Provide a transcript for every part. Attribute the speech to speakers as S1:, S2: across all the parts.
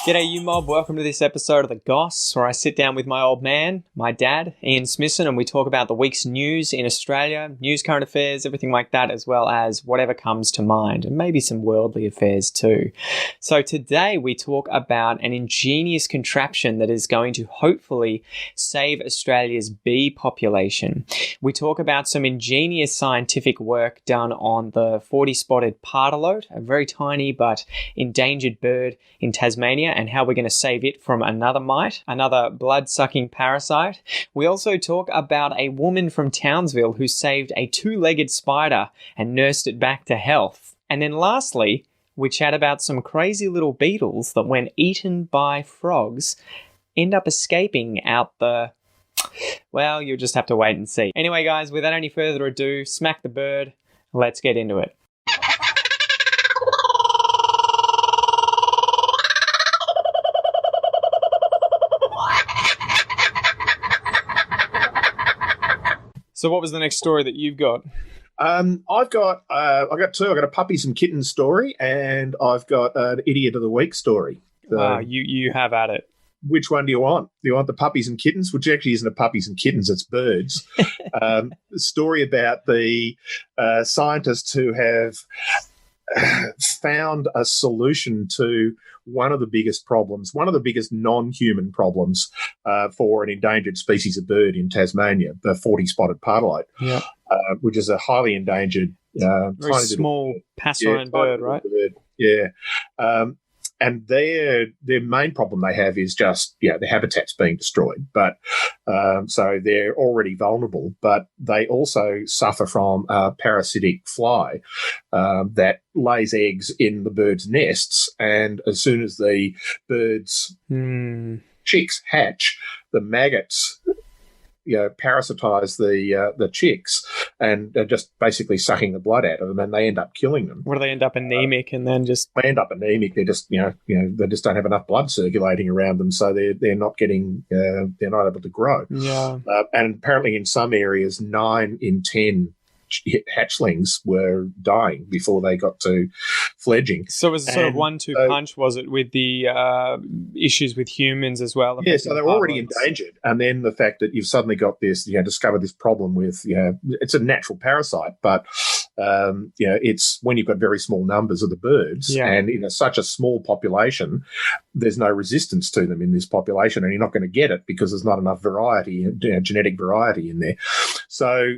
S1: G'day you mob, welcome to this episode of the Goss, where I sit down with my old man, my dad, Ian Smissen, and we talk about the week's news in Australia, news, current affairs, everything like that, as well as whatever comes to mind, and maybe some worldly affairs too. So today we talk about an ingenious contraption that is going to hopefully save Australia's bee population. We talk about some ingenious scientific work done on the 40-spotted pardalote, a very tiny but endangered bird in Tasmania, and how we're going to save it from another mite, another blood-sucking parasite. We also talk about a woman from Townsville who saved a two-legged spider and nursed it back to health. And then lastly, we chat about some crazy little beetles that, when eaten by frogs, end up escaping out the... Well, you'll just have to wait and see. Anyway, guys, without any further ado, smack the bird. Let's get into it. So what was the next story that you've got?
S2: I've got two. I've got a puppies and kittens story, and I've got an idiot of the week story.
S1: So, you have at it.
S2: Which one do you want? Do you want the puppies and kittens, which actually isn't a puppies and kittens, it's birds? The story about the scientists who have found a solution to one of the biggest problems, one of the biggest non-human problems for an endangered species of bird in Tasmania, the 40-spotted pardalote, which is a highly endangered,
S1: very small passerine bird, right?
S2: Bird. Yeah. And their main problem they have is just, their habitat's being destroyed. But so they're already vulnerable, but they also suffer from a parasitic fly that lays eggs in the birds' nests. And as soon as the birds' chicks hatch, the maggots parasitize the chicks and are just basically sucking the blood out of them, and they end up killing them.
S1: Or do they end up anemic and then just...
S2: They end up anemic. They just, they just don't have enough blood circulating around them, so they're not getting, they're not able to grow.
S1: Yeah.
S2: And apparently in some areas, 9 in 10 hatchlings were dying before they got to fledging.
S1: So it was a sort of 1-2 punch, was it, with the issues with humans as well?
S2: Yeah, so they were already endangered. And then the fact that you've suddenly got this, discovered this problem with, it's a natural parasite, but, it's when you've got very small numbers of the birds and in such a small population, there's no resistance to them in this population, and you're not going to get it because there's not enough variety, genetic variety in there. So,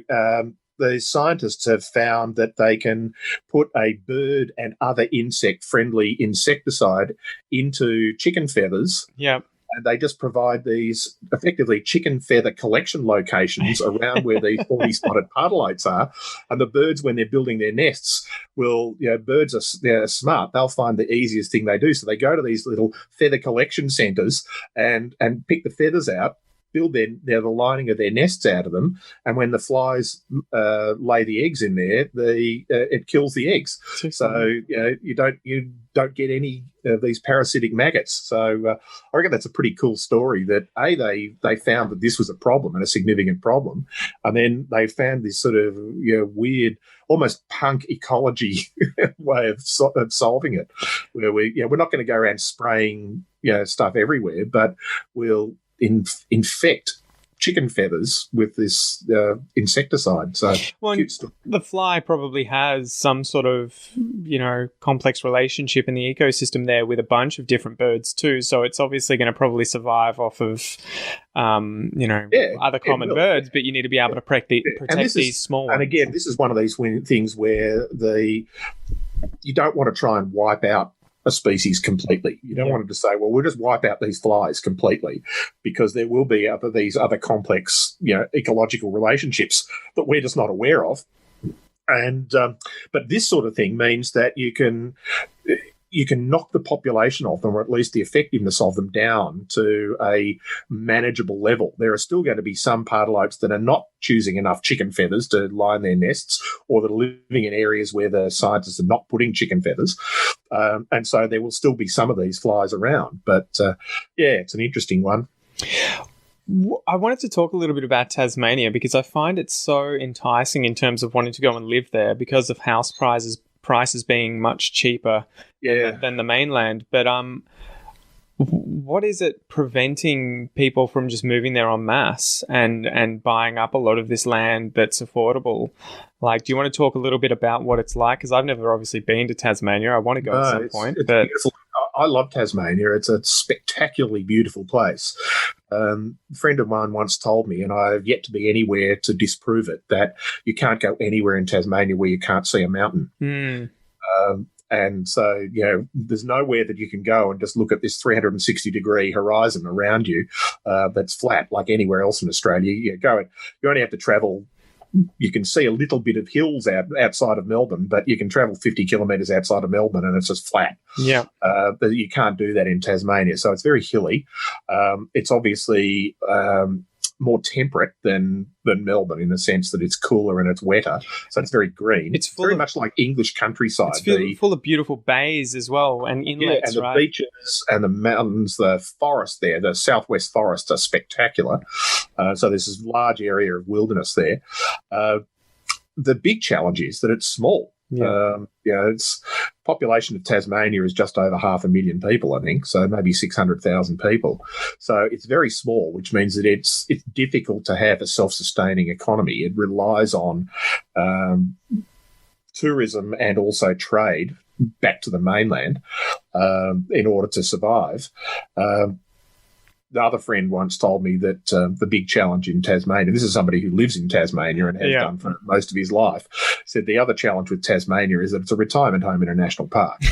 S2: the scientists have found that they can put a bird and other insect-friendly insecticide into chicken feathers.
S1: Yep.
S2: And they just provide these effectively chicken feather collection locations around where these 40-spotted pardalotes are. And the birds, when they're building their nests, birds they're smart. They'll find the easiest thing they do. So they go to these little feather collection centres and pick the feathers out, build the lining of their nests out of them, and when the flies lay the eggs in there, it kills the eggs. So you don't get any of these parasitic maggots. So I reckon that's a pretty cool story. That they found that this was a problem, and a significant problem, and then they found this sort of weird, almost punk ecology way of solving it, where we're not going to go around spraying stuff everywhere, but we'll infect chicken feathers with this insecticide. So,
S1: the fly probably has some sort of, complex relationship in the ecosystem there with a bunch of different birds too. So it's obviously going to probably survive off of, other common birds, but you need to be able to protect these small ones.
S2: And again, this is one of these things where you don't want to try and wipe out a species completely. You don't want to say, well, we'll just wipe out these flies completely, because there will be these other complex, ecological relationships that we're just not aware of. And but this sort of thing means that you can knock the population of them, or at least the effectiveness of them, down to a manageable level. There are still going to be some pardalotes that are not choosing enough chicken feathers to line their nests, or that are living in areas where the scientists are not putting chicken feathers. And so there will still be some of these flies around. But, it's an interesting one.
S1: I wanted to talk a little bit about Tasmania, because I find it so enticing in terms of wanting to go and live there because of house prices being much cheaper than the mainland. But What is it preventing people from just moving there en masse and buying up a lot of this land that's affordable? Like, do you want to talk a little bit about what it's like? Because I've never obviously been to Tasmania. I want to go at some point.
S2: It's
S1: but
S2: beautiful. I love Tasmania. It's a spectacularly beautiful place. A friend of mine once told me, and I have yet to be anywhere to disprove it, that you can't go anywhere in Tasmania where you can't see a mountain. And so, there's nowhere that you can go and just look at this 360-degree horizon around you that's flat like anywhere else in Australia. You only have to travel. You can see a little bit of hills outside of Melbourne, but you can travel 50 kilometres outside of Melbourne and it's just flat.
S1: Yeah.
S2: But you can't do that in Tasmania. So it's very hilly. It's obviously more temperate than Melbourne in the sense that it's cooler and it's wetter. So it's very green. It's very much like English countryside.
S1: It's full of beautiful bays as well and inlets,
S2: and the beaches and the mountains, the forest there, the southwest forests are spectacular. So there's this large area of wilderness there. The big challenge is that it's small. Its population of Tasmania is just over 500,000 people, I think, so maybe 600,000 people. So it's very small, which means that it's difficult to have a self-sustaining economy. It relies on tourism and also trade back to the mainland in order to survive. The other friend once told me that the big challenge in Tasmania, this is somebody who lives in Tasmania and has done for most of his life, said the other challenge with Tasmania is that it's a retirement home in a national park.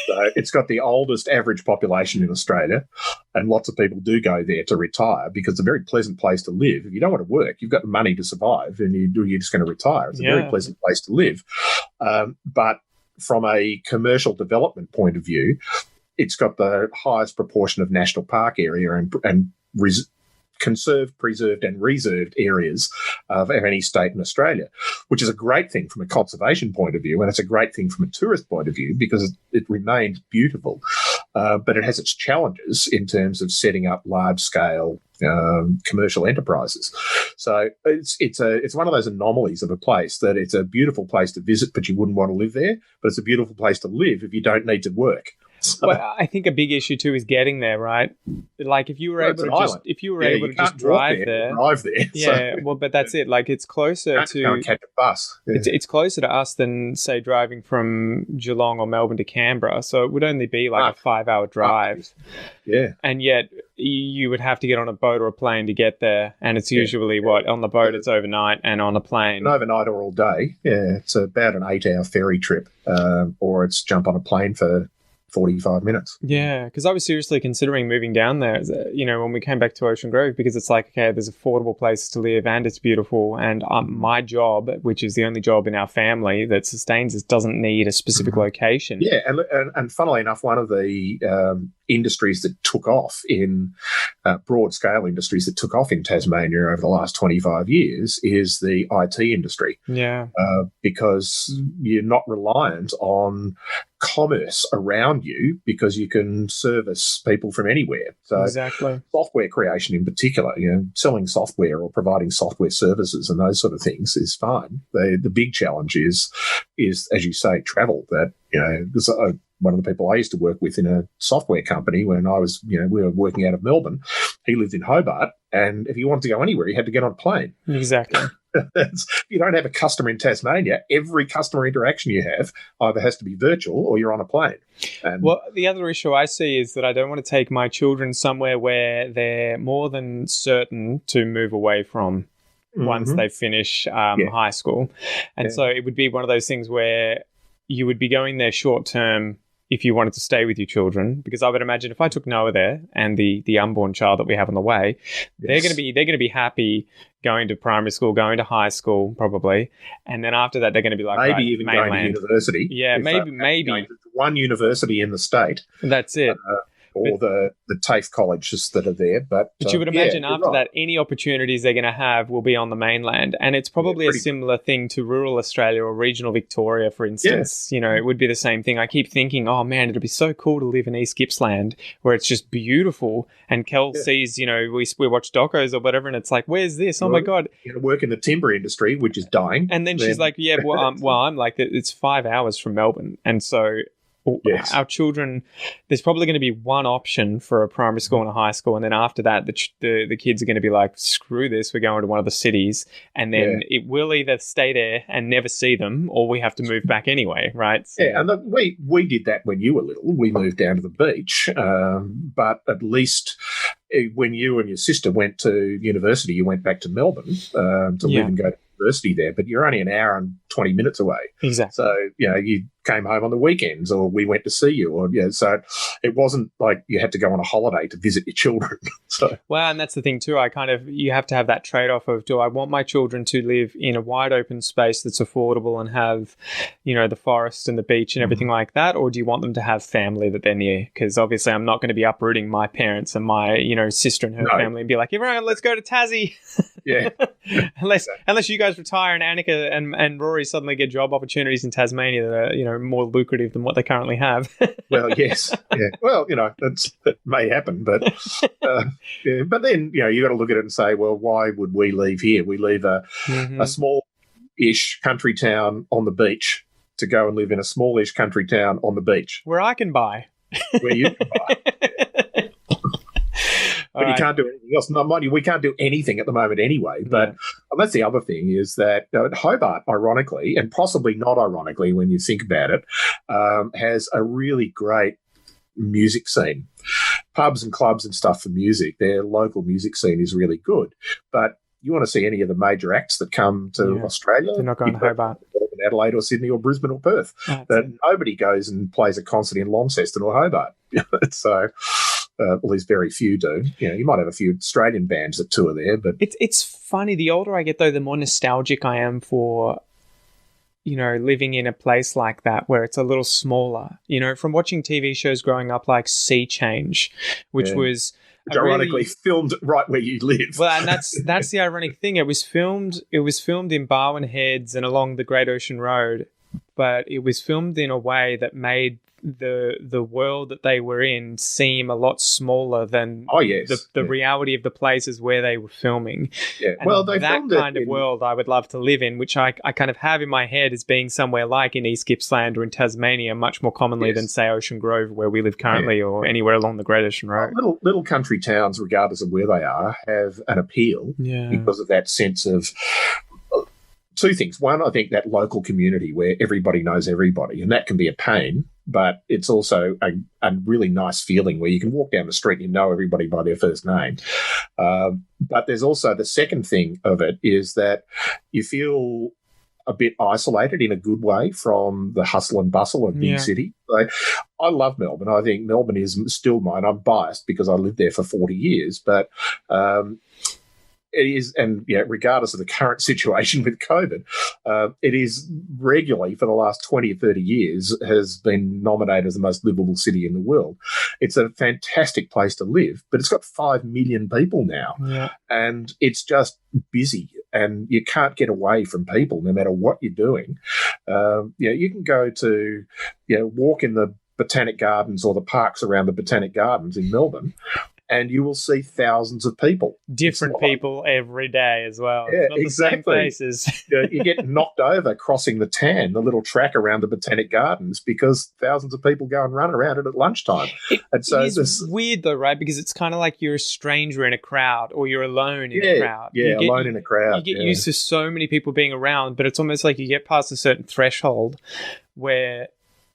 S2: So it's got the oldest average population in Australia, and lots of people do go there to retire because it's a very pleasant place to live. If you don't want to work, you've got money to survive, and you're just going to retire. It's a very pleasant place to live. But from a commercial development point of view, it's got the highest proportion of national park area and conserved, preserved and reserved areas of any state in Australia, which is a great thing from a conservation point of view, and it's a great thing from a tourist point of view because it remains beautiful. But it has its challenges in terms of setting up large-scale commercial enterprises. So it's one of those anomalies of a place that it's a beautiful place to visit, but you wouldn't want to live there. But it's a beautiful place to live if you don't need to work. So,
S1: well, I think a big issue too is getting there, right? Like if you were able to just drive there, yeah.
S2: So.
S1: Well, but that's it. Like it's closer to
S2: go and catch a bus. Yeah.
S1: It's closer to us than say driving from Geelong or Melbourne to Canberra. So it would only be like a 5-hour drive.
S2: Yeah,
S1: and yet you would have to get on a boat or a plane to get there, and it's usually on the boat it's overnight, and on a plane
S2: overnight or all day. Yeah, it's about an 8-hour ferry trip, or it's jump on a plane for 45 minutes.
S1: Yeah, because I was seriously considering moving down there, when we came back to Ocean Grove, because it's like, okay, there's affordable places to live and it's beautiful. And my job, which is the only job in our family that sustains us, doesn't need a specific location.
S2: Yeah, and funnily enough, one of the industries that took off in broad scale industries that took off in Tasmania over the last 25 years is the IT industry.
S1: Yeah.
S2: Because you're not reliant on commerce around you because you can service people from anywhere. So
S1: exactly.
S2: Software creation in particular, selling software or providing software services and those sort of things is fine. The big challenge is, as you say, travel. That, because one of the people I used to work with in a software company when I was, we were working out of Melbourne, he lived in Hobart, and if you wanted to go anywhere, you had to get on a plane.
S1: Exactly.
S2: If you don't have a customer in Tasmania, every customer interaction you have either has to be virtual or you're on a plane. And
S1: well, the other issue I see is that I don't want to take my children somewhere where they're more than certain to move away from once they finish high school. And so it would be one of those things where you would be going there short term if you wanted to stay with your children, because I would imagine if I took Noah there and the unborn child that we have on the way, they're going to be happy going to primary school, going to high school probably, and then after that they're going to be like
S2: maybe even
S1: mainland.
S2: Going to university.
S1: Yeah, maybe
S2: going to one university in the state.
S1: That's it.
S2: Or the TAFE colleges that are there. But
S1: you would imagine after that, any opportunities they're going to have will be on the mainland. And it's probably a similar thing to rural Australia or regional Victoria, for instance.
S2: Yeah.
S1: It would be the same thing. I keep thinking, oh, man, it'd be so cool to live in East Gippsland where it's just beautiful. And Kel sees, we watch docos or whatever, and it's like, where's this? Oh, my God.
S2: You're going to work in the timber industry, which is dying.
S1: And then she's like, yeah, well, I'm like, it's 5 hours from Melbourne. And so
S2: Yes.
S1: our children, there's probably going to be one option for a primary school and a high school, and then after that, the kids are going to be like, screw this, we're going to one of the cities, and then it will either stay there and never see them, or we have to move back anyway, right? So,
S2: yeah, and we did that when you were little. We moved down to the beach, but at least when you and your sister went to university, you went back to Melbourne to live and go to university there, but you're only an hour and 20 minutes away.
S1: Exactly.
S2: So, you came home on the weekends, or we went to see you, or so it wasn't like you had to go on a holiday to visit your children. So,
S1: well, and that's the thing too. You have to have that trade-off of, do I want my children to live in a wide open space that's affordable and have, the forest and the beach and everything like that, or do you want them to have family that they're near? Because obviously I'm not going to be uprooting my parents and my, sister and her family and be like, everyone, let's go to Tassie.
S2: Yeah.
S1: unless you guys retire and Annika and Rory suddenly get job opportunities in Tasmania that are, more lucrative than what they currently have.
S2: Well, yes. Yeah. Well, that may happen, but but then, you got to look at it and say, well, why would we leave here? We leave a small-ish country town on the beach to go and live in a smallish country town on the beach.
S1: Where I can buy.
S2: Where you can buy. But you can't do anything else. No, mind you, we can't do anything at the moment anyway. But that's the other thing, is that Hobart, ironically, and possibly not ironically when you think about it, has a really great music scene. Pubs and clubs and stuff for music. Their local music scene is really good. But you want to see any of the major acts that come to Australia?
S1: They're not going to Hobart.
S2: Adelaide or Sydney or Brisbane or Perth. Nobody goes and plays a concert in Launceston or Hobart. So... at least very few do. You might have a few Australian bands that tour there, but
S1: it's funny. The older I get, though, the more nostalgic I am for, living in a place like that where it's a little smaller. From watching TV shows growing up, like Sea Change, which was
S2: ironically filmed right where you live.
S1: Well, and that's the ironic thing. It was filmed in Barwon Heads and along the Great Ocean Road, but it was filmed in a way that made the world that they were in seem a lot smaller than the reality of the places where they were filming.
S2: Yeah,
S1: and
S2: well, they
S1: that
S2: filmed
S1: kind of world I would love to live in, which I kind of have in my head as being somewhere like in East Gippsland or in Tasmania, much more commonly than, say, Ocean Grove, where we live currently, or anywhere along the Great Ocean Road.
S2: Little country towns, regardless of where they are, have an appeal because of that sense of two things. One, I think that local community where everybody knows everybody, and that can be a pain, but it's also a really nice feeling where you can walk down the street and you know everybody by their first name. But there's also the second thing of it is that you feel a bit isolated in a good way from the hustle and bustle of big city. So I love Melbourne. I think Melbourne is still mine. I'm biased because I lived there for 40 years, but it is, and regardless of the current situation with COVID, it is regularly for the last 20 or 30 years has been nominated as the most livable city in the world. It's a fantastic place to live, but it's got 5 million people now, and it's just busy, and you can't get away from people no matter what you're doing. You can go to, walk in the Botanic Gardens or the parks around the Botanic Gardens in Melbourne, and you will see thousands of people.
S1: Different people every day as well.
S2: Yeah,
S1: not
S2: exactly.
S1: The same faces.
S2: You get knocked over crossing the Tan, the little track around the Botanic Gardens, because thousands of people go and run around it at lunchtime.
S1: It is weird though, right? Because it's kind of like you're a stranger in a crowd, or you're alone in a crowd.
S2: Yeah, alone in a crowd.
S1: You get used to so many people being around, but it's almost like you get past a certain threshold where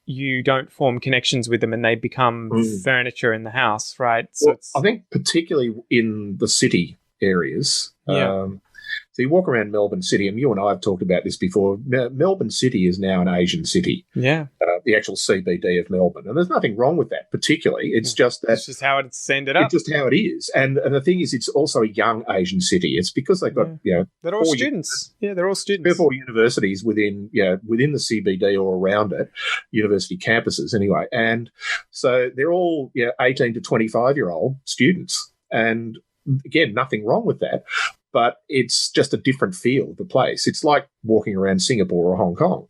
S1: you don't form connections with them and they become furniture in the house, right? So
S2: I think particularly in the city areas, so you walk around Melbourne City, and you and I have talked about this before. Melbourne City is now an Asian city.
S1: Yeah.
S2: The actual CBD of Melbourne. And there's nothing wrong with that particularly. It's just that...
S1: It's just how it's ended up.
S2: It's just how it is. And the thing is, it's also a young Asian city. It's because they've got,
S1: they're all students. They're all students.
S2: 3 or 4 universities within the CBD or around it, university campuses anyway. And so they're all 18 to 25-year-old students. And again, nothing wrong with that. But it's just a different feel of the place. It's like walking around Singapore or Hong Kong.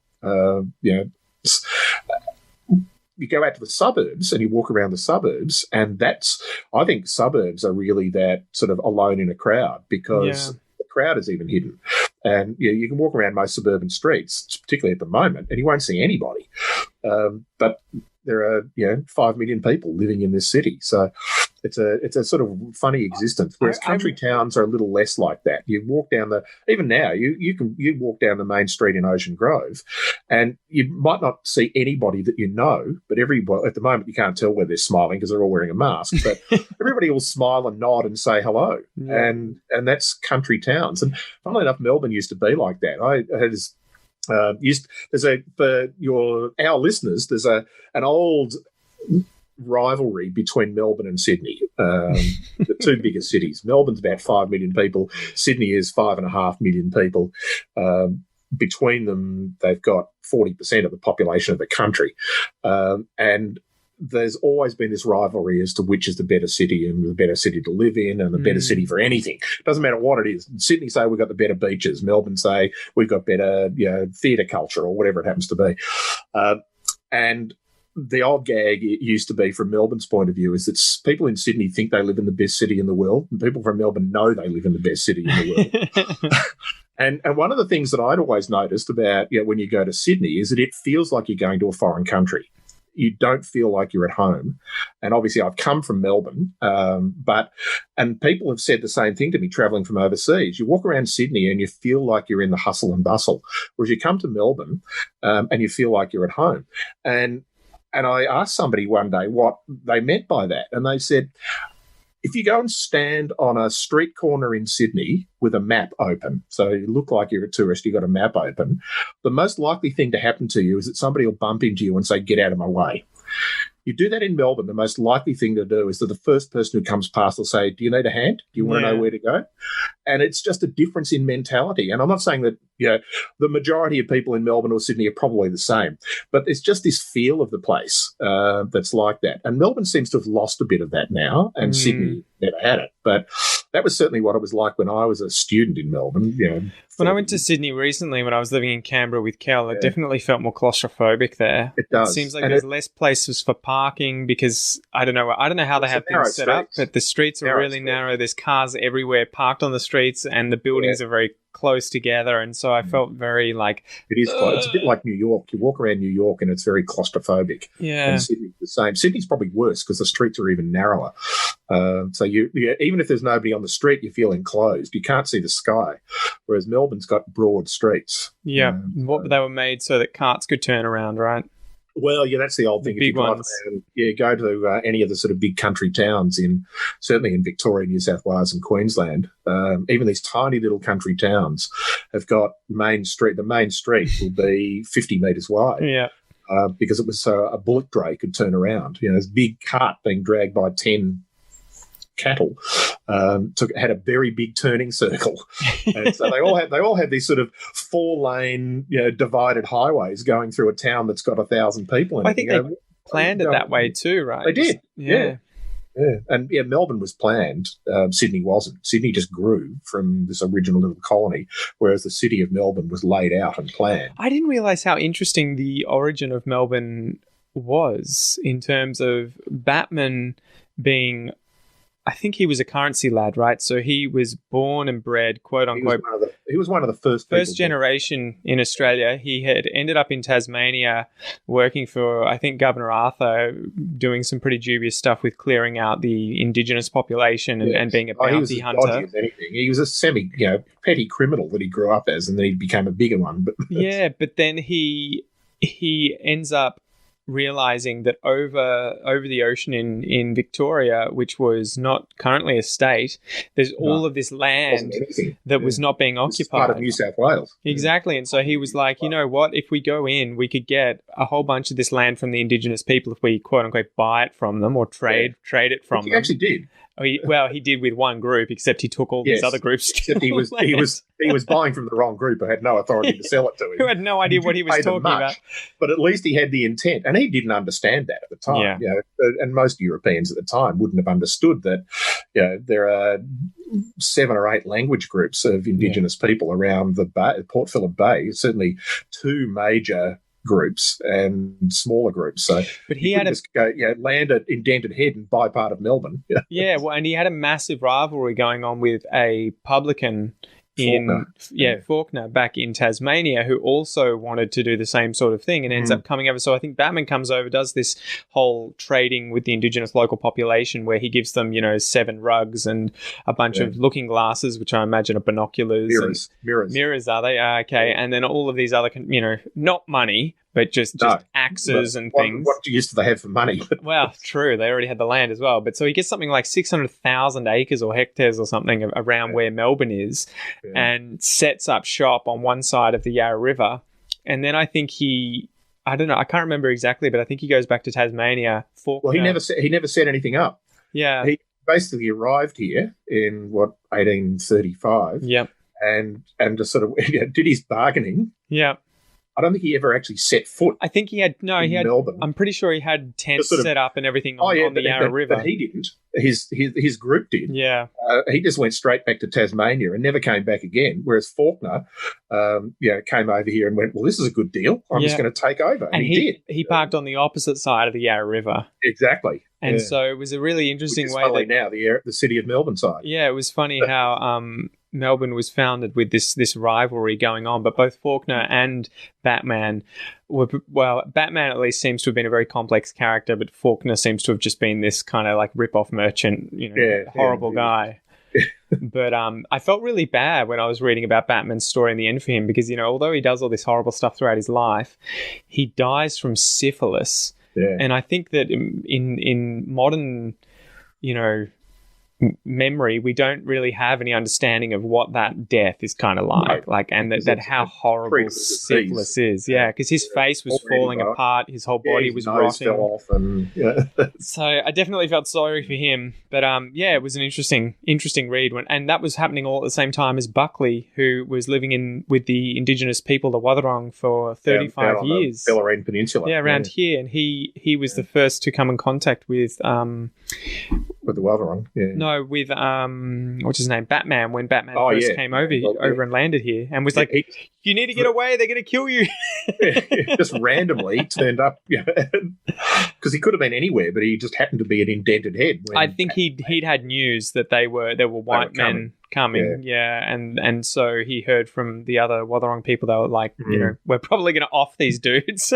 S2: You go out to the suburbs and you walk around the suburbs, and I think suburbs are really that sort of alone in a crowd, because the crowd is even hidden. And you can walk around most suburban streets, particularly at the moment, and you won't see anybody. But there are 5 million people living in this city. So it's a sort of funny existence. Whereas country towns are a little less like that. You walk down even now you walk down the main street in Ocean Grove, and you might not see anybody that you know, but everybody at the moment you can't tell whether they're smiling because they're all wearing a mask. But everybody will smile and nod and say hello, and that's country towns. And funnily enough, Melbourne used to be like that. For our listeners, there's an old rivalry between Melbourne and Sydney, the two biggest cities. Melbourne's about 5 million people. Sydney is 5.5 million people. Between them, they've got 40% of the population of the country. And there's always been this rivalry as to which is the better city and the better city to live in and the better city for anything. Doesn't matter what it is. Sydney say we've got the better beaches. Melbourne say we've got better theatre culture or whatever it happens to be. And the old gag it used to be from Melbourne's point of view is that people in Sydney think they live in the best city in the world, and people from Melbourne know they live in the best city in the world. And one of the things that I'd always noticed about when you go to Sydney is that it feels like you're going to a foreign country. You don't feel like you're at home. And obviously I've come from Melbourne, and people have said the same thing to me travelling from overseas. You walk around Sydney and you feel like you're in the hustle and bustle, whereas you come to Melbourne and you feel like you're at home. And I asked somebody one day what they meant by that, and they said, if you go and stand on a street corner in Sydney with a map open, so you look like you're a tourist, you've got a map open, the most likely thing to happen to you is that somebody will bump into you and say, get out of my way. You do that in Melbourne, the most likely thing to do is that the first person who comes past will say, do you need a hand? Do you want to know where to go? And it's just a difference in mentality. And I'm not saying that the majority of people in Melbourne or Sydney are probably the same, but it's just this feel of the place that's like that. And Melbourne seems to have lost a bit of that now, and Sydney never had it. But that was certainly what it was like when I was a student in Melbourne.
S1: When I went to Sydney recently, when I was living in Canberra with Kel, it definitely felt more claustrophobic there.
S2: It does.
S1: It seems like there's less places for parking because I don't know how they have things set up, but the streets are really narrow. There's cars everywhere parked on the streets, and the buildings are very close together, and so I felt very like
S2: it is close. It's a bit like New York. You walk around New York and it's very claustrophobic. And Sydney's the same. Sydney's probably worse because the streets are even narrower. So even if there's nobody on the street, you feel enclosed. You can't see the sky, whereas Melbourne's got broad streets.
S1: They were made so that carts could turn around, right?
S2: Well, that's the old thing.
S1: Big ones.
S2: Go to any of the sort of big country towns certainly in Victoria, New South Wales and Queensland. Even these tiny little country towns have got main street. The main street will be 50 metres wide.
S1: Yeah.
S2: Because it was so a bullock dray could turn around. This big cart being dragged by 10 cattle had a very big turning circle, and so they all had these sort of 4-lane divided highways going through a town that's got 1,000 people in it.
S1: I think they planned it that way too, right?
S2: They did. And Melbourne was planned. Sydney wasn't. Sydney just grew from this original little colony, whereas the city of Melbourne was laid out and planned.
S1: I didn't realise how interesting the origin of Melbourne was in terms of Batman being, I think he was a currency lad, right? So he was born and bred, quote unquote.
S2: He was one of the first
S1: generation in Australia. He had ended up in Tasmania working for, I think, Governor Arthur, doing some pretty dubious stuff with clearing out the Indigenous population and being a bounty hunter. He was as dodgy as anything.
S2: He was a petty criminal that he grew up as, and then he became a bigger one. But
S1: then he ends up realizing that over the ocean in Victoria, which was not currently a state, there's all of this land that was not being occupied.
S2: Part of New South Wales.
S1: Exactly. And so he was like, you know what, if we go in, we could get a whole bunch of this land from the Indigenous people if we quote unquote buy it from them or trade it from them.
S2: He actually did.
S1: He did with one group, except he took all these other groups.
S2: Except he was buying from the wrong group who had no authority to sell it to him.
S1: Who had no idea what he was talking about.
S2: But at least he had the intent, and he didn't understand that at the time. And most Europeans at the time wouldn't have understood that. There are 7 or 8 language groups of Indigenous people around the Bay, Port Phillip Bay. Certainly 2 major groups and smaller groups. So,
S1: but he had
S2: land at Indented Head and buy part of Melbourne.
S1: And he had a massive rivalry going on with a publican Faulkner back in Tasmania, who also wanted to do the same sort of thing and ends up coming over. So I think Batman comes over, does this whole trading with the indigenous local population where he gives them, 7 rugs and a bunch of looking glasses, which I imagine are binoculars. Mirrors, are they? Okay.
S2: Yeah.
S1: And then all of these other, not money, but just axes and things.
S2: What use do they have for money?
S1: Well, true. They already had the land as well. But so he gets something like 600,000 acres or hectares or something around where Melbourne is and sets up shop on one side of the Yarra River. And then I think I don't know, I can't remember exactly, but I think he goes back to Tasmania.
S2: Well, he never set anything up.
S1: Yeah.
S2: He basically arrived here in, 1835?
S1: Yep.
S2: And just sort of did his bargaining.
S1: Yeah.
S2: I don't think he ever actually set foot.
S1: I think he had
S2: Melbourne.
S1: I'm pretty sure he had tents set up and everything on the Yarra River.
S2: But he didn't. His group did.
S1: Yeah.
S2: He just went straight back to Tasmania and never came back again. Whereas Faulkner, came over here and went, well, this is a good deal. I'm just going to take over. And he did.
S1: He parked on the opposite side of the Yarra River.
S2: Exactly.
S1: And so it was a really interesting way.
S2: Now the city of Melbourne side.
S1: Yeah, it was funny how Melbourne was founded with this rivalry going on, but both Faulkner and Batman Batman at least seems to have been a very complex character, but Faulkner seems to have just been this kind of like rip-off merchant, horrible guy. But I felt really bad when I was reading about Batman's story in the end for him because, although he does all this horrible stuff throughout his life, he dies from syphilis. Yeah. And I think that in modern, memory, we don't really have any understanding of what that death is kind of like, and that how horrible syphilis is. Yeah, because his face was falling apart, his whole body was rotting.
S2: Fell off, and
S1: so I definitely felt sorry for him. But it was an interesting read, and that was happening all at the same time as Buckley, who was living with the indigenous people, the Wathaurong, for 35 years.
S2: The Bellarine Peninsula.
S1: Yeah, around here, and he was the first to come in contact with
S2: the Wathaurong. Yeah.
S1: No, with what's his name, Batman. When Batman first came over and landed here, and was like, "You need to get away. They're going to kill you."
S2: Just randomly turned up, because he could have been anywhere, but he just happened to be an indented head.
S1: I think he'd had news that there were white men coming, and so he heard from the other Wathaurong people. They were like, we're probably going to off these dudes.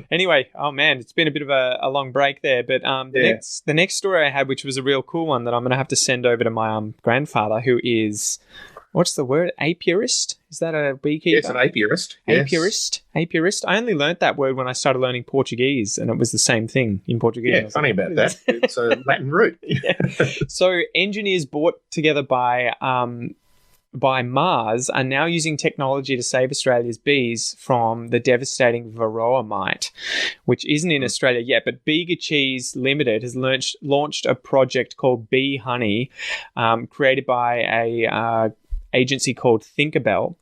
S1: Anyway, oh man, it's been a bit of a long break there, but the next story I had, which was a real cool one that I'm going to have to send over to my grandfather, who is, what's the word? Apiarist? Is that a beekeeper?
S2: It's an apiarist.
S1: Yes. Apiarist. I only learnt that word when I started learning Portuguese, and it was the same thing in Portuguese.
S2: Yeah, funny about that. It's a Latin root.
S1: So engineers brought together by Mars are now using technology to save Australia's bees from the devastating Varroa mite, which isn't in Australia yet, but Bega Cheese Limited has launched a project called Bee Honey, created by a agency called Tinkerbell.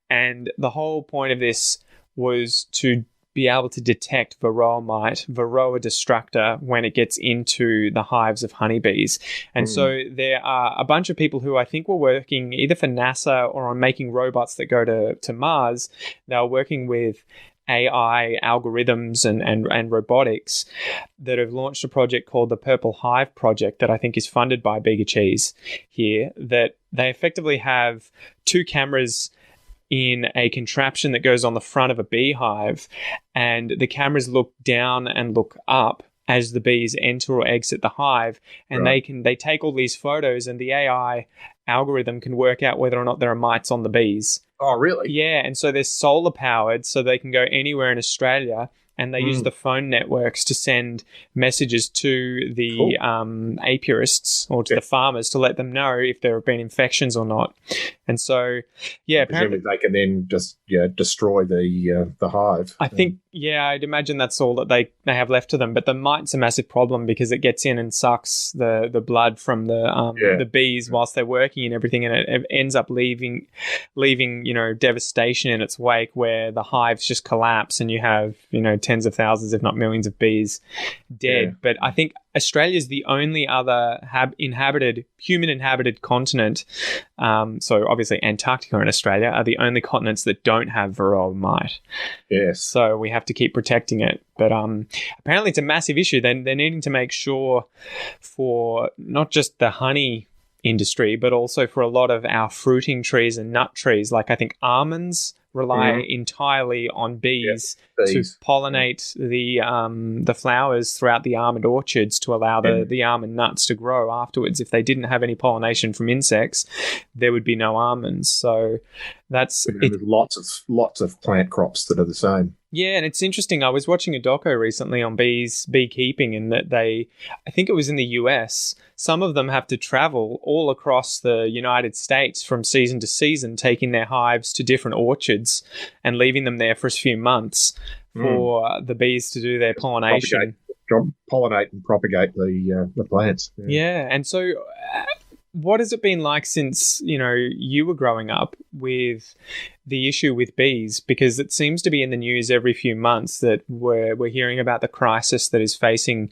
S1: And the whole point of this was to be able to detect Varroa mite, Varroa destructor, when it gets into the hives of honeybees. And so there are a bunch of people who I think were working either for NASA or on making robots that go to Mars. They were working with AI algorithms and robotics that have launched a project called the Purple Hive Project that I think is funded by Bega Cheese here, that they effectively have 2 cameras in a contraption that goes on the front of a beehive, and the cameras look down and look up as the bees enter or exit the hive, and they take all these photos, and the AI algorithm can work out whether or not there are mites on the bees.
S2: Oh, really?
S1: Yeah, and so they're solar powered, so they can go anywhere in Australia, and they use the phone networks to send messages to the apiarists or to the farmers to let them know if there have been infections or not. And so,
S2: presumably they can then just destroy the hive.
S1: I think, I'd imagine that's all that they have left to them. But the mite's a massive problem because it gets in and sucks the blood from the bees whilst they're working and everything, and it ends up leaving devastation in its wake, where the hives just collapse and you have tens of thousands, if not millions, of bees dead. Yeah. But I think Australia is the only other human-inhabited continent. So obviously Antarctica and Australia are the only continents that don't have Varroa mite.
S2: Yes.
S1: So we have to keep protecting it. But apparently it's a massive issue. They're needing to make sure for not just the honey industry, but also for a lot of our fruiting trees and nut trees. Like I think almonds rely entirely on bees to pollinate the flowers throughout the almond orchards to allow the almond nuts to grow afterwards. If they didn't have any pollination from insects, there would be no almonds. So that's
S2: there's lots of plant crops that are the same.
S1: Yeah, and it's interesting. I was watching a doco recently on beekeeping, and that I think it was in the US, some of them have to travel all across the United States from season to season, taking their hives to different orchards and leaving them there for a few months for the bees to do their pollination.
S2: Pollinate and propagate the plants.
S1: Yeah, and so what has it been like since, you were growing up with the issue with bees? Because it seems to be in the news every few months that we're hearing about the crisis that is facing,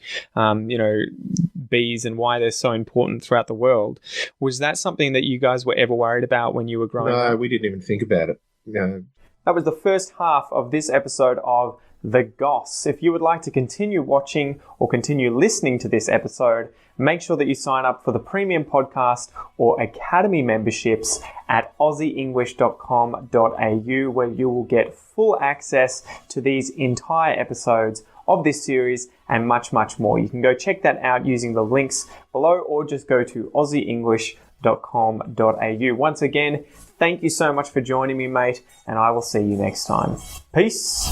S1: bees and why they're so important throughout the world. Was that something that you guys were ever worried about when you were growing up?
S2: No, we didn't even think about it. No.
S1: That was the first half of this episode of The Goss. If you would like to continue watching or continue listening to this episode, make sure that you sign up for the premium podcast or academy memberships at aussieenglish.com.au, where you will get full access to these entire episodes of this series and much, much more. You can go check that out using the links below, or just go to aussieenglish.com.au. Once again, thank you so much for joining me, mate, and I will see you next time. Peace.